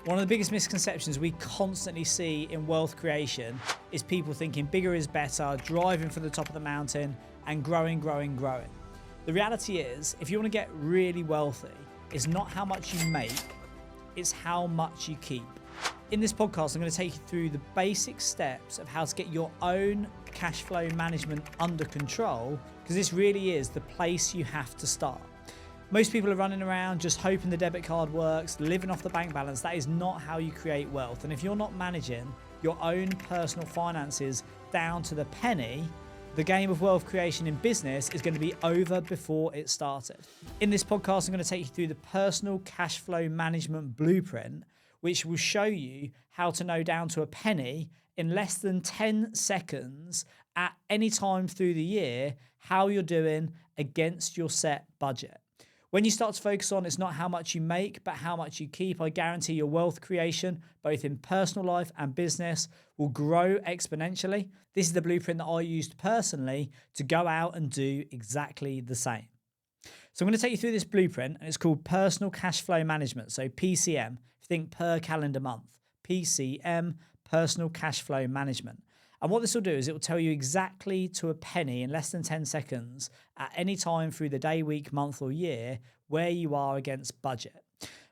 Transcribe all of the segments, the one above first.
One of the biggest misconceptions we constantly see in wealth creation is people thinking bigger is better, driving for the top of the mountain and growing. The reality is, if you want to get really wealthy, it's not how much you make, it's how much you keep. In this podcast, I'm going to take you through the basic steps of how to get your own cash flow management under control, because this really is the place you have to start. Most people are running around just hoping the debit card works, living off the bank balance. That is not how you create wealth. And if you're not managing your own personal finances down to the penny, the game of wealth creation in business is going to be over before it started. In this podcast, I'm going to take you through the personal cash flow management blueprint, which will show you how to know down to a penny in less than 10 seconds at any time through the year how you're doing against your set budget. When you start to focus on it's not how much you make, but how much you keep, I guarantee your wealth creation, both in personal life and business, will grow exponentially. This is the blueprint that I used personally to go out and do exactly the same. So I'm going to take you through this blueprint, and it's called Personal Cashflow Management. So PCM, think per calendar month. PCM, Personal Cashflow Management. And what this will do is it will tell you exactly to a penny in less than 10 seconds at any time through the day, week, month, or year where you are against budget.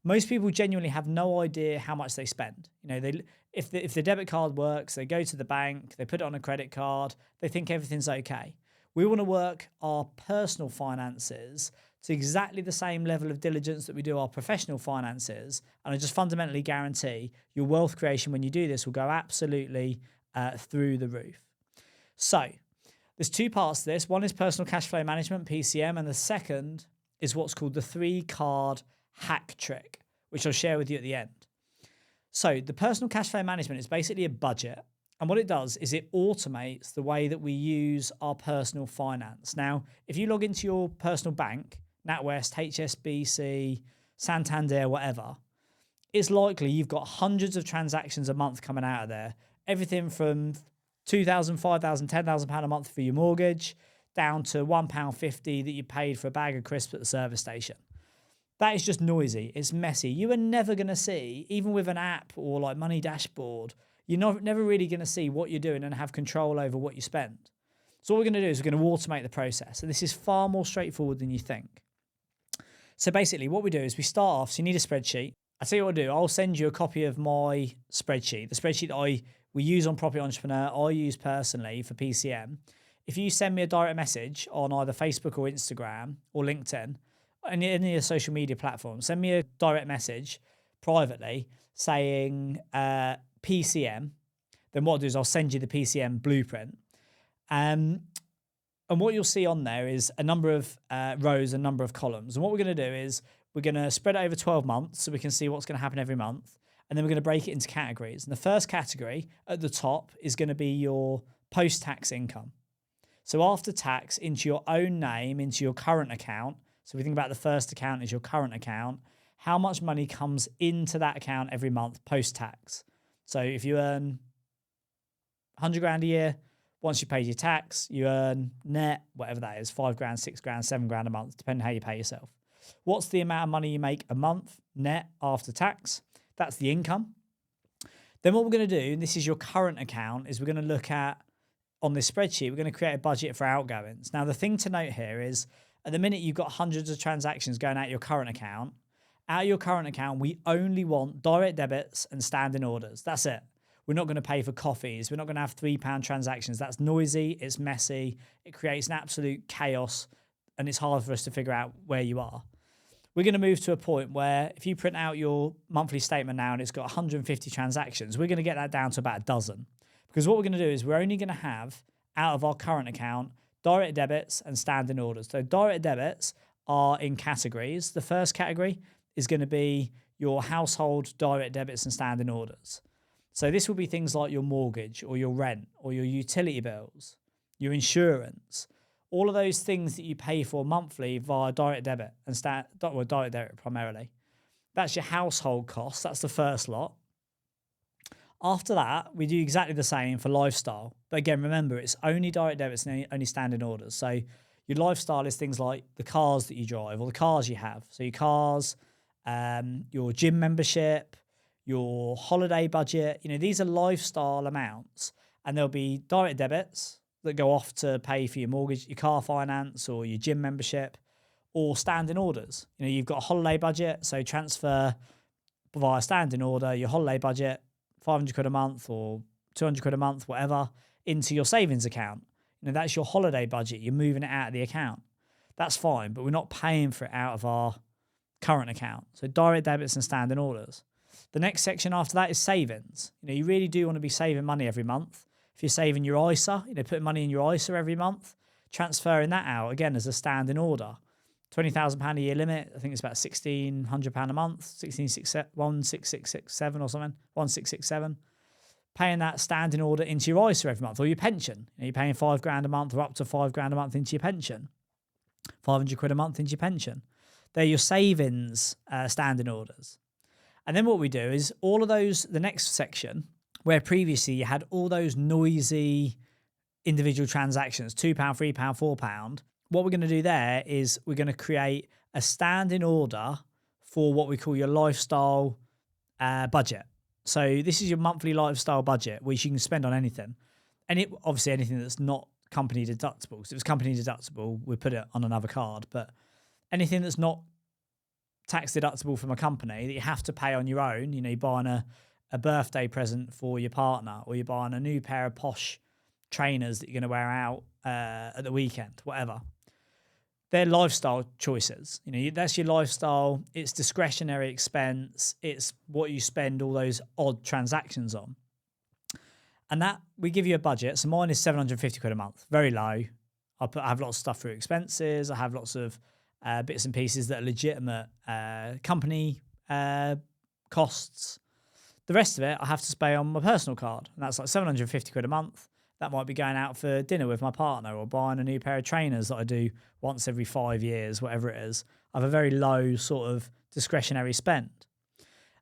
Most people genuinely have no idea how much they spend. You know, if the debit card works, they go to the bank, they put it on a credit card, they think everything's okay. We want to work our personal finances to exactly the same level of diligence that we do our professional finances. And I just fundamentally guarantee your wealth creation when you do this will go absolutely through the roof. So there's two parts to this. One is personal cash flow management, PCM, and the second is what's called the 3-card hack trick, which I'll share with you at the end. So the personal cash flow management is basically a budget. And what it does is it automates the way that we use our personal finance. Now, if you log into your personal bank, NatWest, HSBC, Santander, whatever, it's likely you've got hundreds of transactions a month coming out of there. Everything from £2,000, £5,000, £10,000 a month for your mortgage down to £1.50 that you paid for a bag of crisps at the service station. That is just noisy. It's messy. You are never going to see, even with an app or like Money Dashboard, you're never really going to see what you're doing and have control over what you spend. So what we're going to do is we're going to automate the process. And this is far more straightforward than you think. So basically what we do is we start off, so you need a spreadsheet. I'll tell you what I'll do. I'll send you a copy of my spreadsheet, the spreadsheet that we use on Property Entrepreneur, I use personally for PCM. If you send me a direct message on either Facebook or Instagram or LinkedIn, any of your social media platforms, send me a direct message privately saying PCM, then what I'll do is I'll send you the PCM blueprint. And what you'll see on there is a number of rows, a number of columns. And what we're going to do is we're going to spread it over 12 months so we can see what's going to happen every month. And then we're going to break it into categories. And the first category at the top is going to be your post-tax income. So after tax, into your own name, into your current account. So we think about the first account as your current account. How much money comes into that account every month post-tax? So if you earn 100 grand a year, once you pay your tax, you earn net, whatever that is, 5 grand, 6 grand, 7 grand a month, depending how you pay yourself. What's the amount of money you make a month net after tax? That's the income. Then what we're going to do, and this is your current account, is we're going to look at, on this spreadsheet, we're going to create a budget for outgoings. Now, the thing to note here is, at the minute you've got hundreds of transactions going out your current account, we only want direct debits and standing orders. That's it. We're not going to pay for coffees. We're not going to have £3 transactions. That's noisy. It's messy. It creates an absolute chaos, and it's hard for us to figure out where you are. We're going to move to a point where if you print out your monthly statement now and it's got 150 transactions, we're going to get that down to about a dozen. Because what we're going to do is we're only going to have, out of our current account, direct debits and standing orders. So direct debits are in categories. The first category is going to be your household direct debits and standing orders. So this will be things like your mortgage or your rent or your utility bills, your insurance, all of those things that you pay for monthly via direct debit and direct debit primarily. That's your household costs. That's the first lot. After that, we do exactly the same for lifestyle. But again, remember, it's only direct debits and only standing orders. So your lifestyle is things like the cars that you drive or the cars you have. So your cars, your gym membership, your holiday budget. These are lifestyle amounts, and there'll be direct debits that go off to pay for your mortgage, your car finance, or your gym membership, or standing orders. You've got a holiday budget, so transfer via standing order your holiday budget, 500 quid a month or 200 quid a month, whatever, into your savings account. That's your holiday budget. You're moving it out of the account. That's fine, but we're not paying for it out of our current account. So direct debits and standing orders. The next section after that is savings. You really do want to be saving money every month. If you're saving your ISA, putting money in your ISA every month, transferring that out again as a standing order. £20,000 a year limit. I think it's about £1,600 a month, 1667 or something, 1667. Paying that standing order into your ISA every month, or your pension. You're paying £5,000 a month or up to £5,000 a month into your pension. 500 quid a month into your pension. They're your savings standing orders. And then what we do is all of those, the next section, where previously you had all those noisy individual transactions, £2, £3, £4, what we're going to do there is we're going to create a standing order for what we call your lifestyle budget. So this is your monthly lifestyle budget, which you can spend on anything. And obviously anything that's not company deductible. So if it's company deductible, we put it on another card. But anything that's not tax deductible from a company that you have to pay on your own, you're buying a birthday present for your partner, or you're buying a new pair of posh trainers that you're going to wear out at the weekend, whatever. They're lifestyle choices. That's your lifestyle. It's discretionary expense. It's what you spend all those odd transactions on. And that, we give you a budget. So mine is 750 quid a month, very low. I have lots of stuff through expenses. I have lots of bits and pieces that are legitimate company costs. The rest of it, I have to pay on my personal card. And that's like 750 quid a month. That might be going out for dinner with my partner, or buying a new pair of trainers that I do once every 5 years, whatever it is. I have a very low sort of discretionary spend.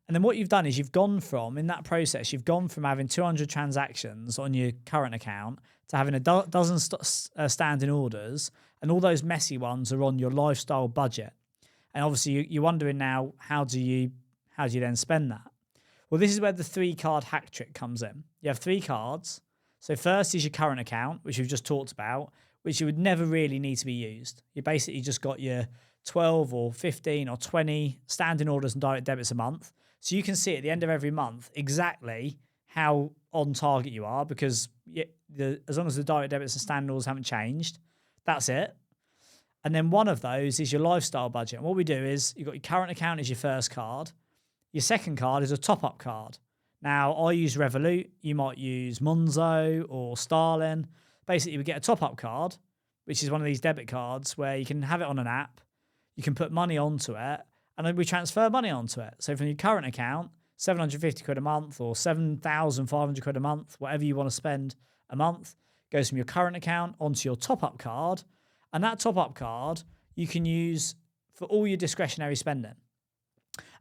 And then what you've done is you've gone from, in that process, you've gone from having 200 transactions on your current account to having a dozen standing orders, and all those messy ones are on your lifestyle budget. And obviously you're wondering now, how do you then spend that? Well, this is where the 3-card hack trick comes in. You have 3 cards. So first is your current account, which we've just talked about, which you would never really need to be used. You basically just got your 12 or 15 or 20 standing orders and direct debits a month. So you can see at the end of every month exactly how on target you are, because as long as the direct debits and standing orders haven't changed, that's it. And then one of those is your lifestyle budget. And what we do is you've got your current account as your first card. Your second card is a top-up card. Now, I use Revolut. You might use Monzo or Starling. Basically, we get a top-up card, which is one of these debit cards where you can have it on an app. You can put money onto it, and then we transfer money onto it. So from your current account, 750 quid a month or 7,500 quid a month, whatever you want to spend a month, goes from your current account onto your top-up card. And that top-up card you can use for all your discretionary spending.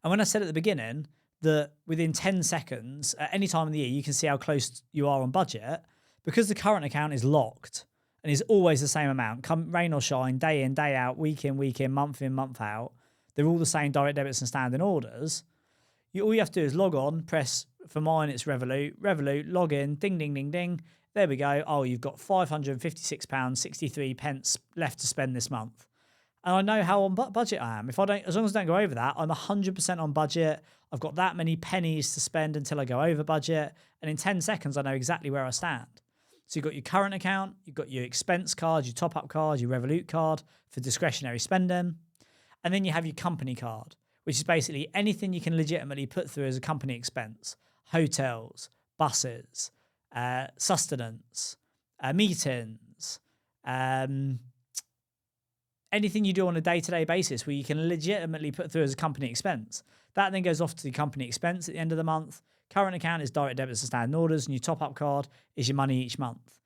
And when I said at the beginning that within 10 seconds, at any time of the year, you can see how close you are on budget, because the current account is locked and is always the same amount, come rain or shine, day in, day out, week in, month in, month out. They're all the same direct debits and standing orders. All you have to do is log on, press, for mine it's Revolut, log in, ding, ding, ding, ding. There we go. Oh, you've got £556.63 left to spend this month. And I know how on budget I am. As long as I don't go over that, I'm 100% on budget. I've got that many pennies to spend until I go over budget. And in 10 seconds, I know exactly where I stand. So you've got your current account, you've got your expense card, your top-up card, your Revolut card for discretionary spending. And then you have your company card, which is basically anything you can legitimately put through as a company expense. Hotels, buses, sustenance, meetings, anything you do on a day-to-day basis where you can legitimately put through as a company expense. That then goes off to the company expense at the end of the month. Current account is direct debits and standing orders, and your top-up card is your money each month.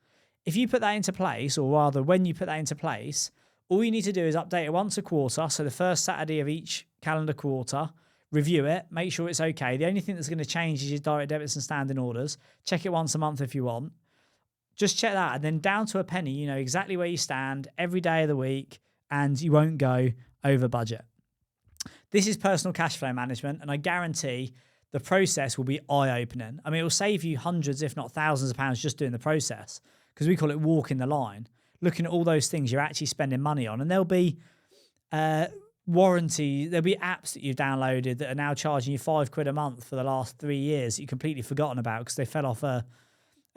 If you put that into place, or rather when you put that into place, all you need to do is update it once a quarter, so the first Saturday of each calendar quarter, review it, make sure it's okay. The only thing that's going to change is your direct debits and standing orders. Check it once a month if you want. Just check that, and then down to a penny, you know exactly where you stand every day of the week, and you won't go over budget. This is personal cash flow management, and I guarantee the process will be eye-opening. I mean, it will save you hundreds, if not thousands of pounds just doing the process, because we call it walking the line, looking at all those things you're actually spending money on. And there'll be warranty, there'll be apps that you've downloaded that are now charging you £5 a month for the last 3 years that you've completely forgotten about because they fell off a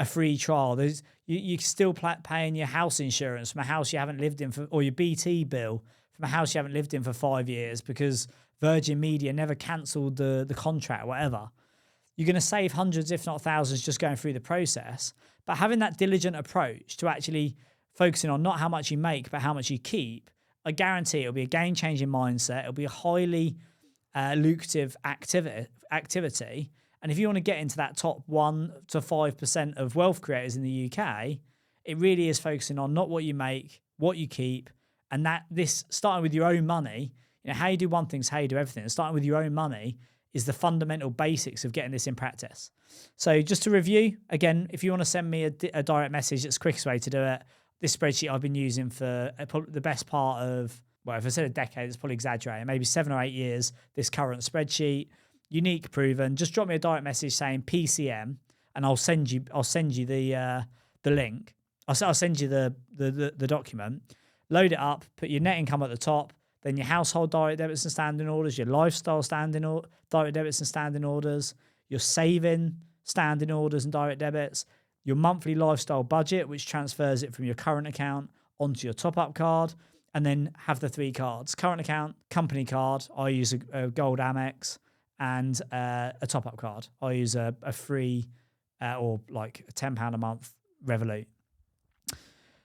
free trial. You're still paying your house insurance from a house you haven't lived in for, or your BT bill from a house you haven't lived in for 5 years because Virgin Media never cancelled the contract, whatever. You're going to save hundreds, if not thousands, just going through the process. But having that diligent approach to actually focusing on not how much you make, but how much you keep, I guarantee it'll be a game-changing mindset. It'll be a highly lucrative activity. And if you want to get into that top 1 to 5% of wealth creators in the UK, it really is focusing on not what you make, what you keep, and that this starting with your own money. You know, how you do one thing is how you do everything. And starting with your own money is the fundamental basics of getting this in practice. So just to review, again, if you want to send me a direct message, it's the quickest way to do it. This spreadsheet I've been using for the best part of, well, if I said a decade, it's probably exaggerating, maybe 7 or 8 years, this current spreadsheet. Unique, proven. Just drop me a direct message saying PCM, and I'll send you the link. I'll send you the document. Load it up. Put your net income at the top. Then your household direct debits and standing orders. Your lifestyle direct debits and standing orders. Your saving standing orders and direct debits. Your monthly lifestyle budget, which transfers it from your current account onto your top-up card. And then have the 3 cards: current account, company card. I use a gold Amex. And a top-up card. I use a free or like a £10 a month Revolut.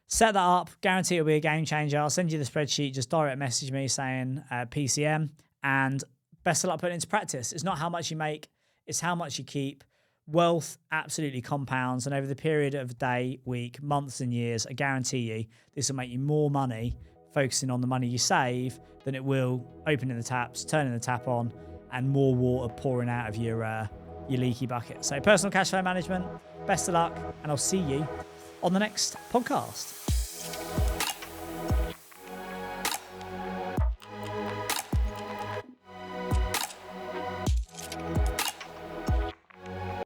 Set that up. Guarantee it'll be a game changer. I'll send you the spreadsheet. Just direct message me saying PCM. And best of luck putting it into practice. It's not how much you make. It's how much you keep. Wealth absolutely compounds. And over the period of a day, week, months and years, I guarantee you this will make you more money focusing on the money you save than it will opening the taps, turning the tap on, and more water pouring out of your leaky bucket. So personal cash flow management, best of luck, and I'll see you on the next podcast.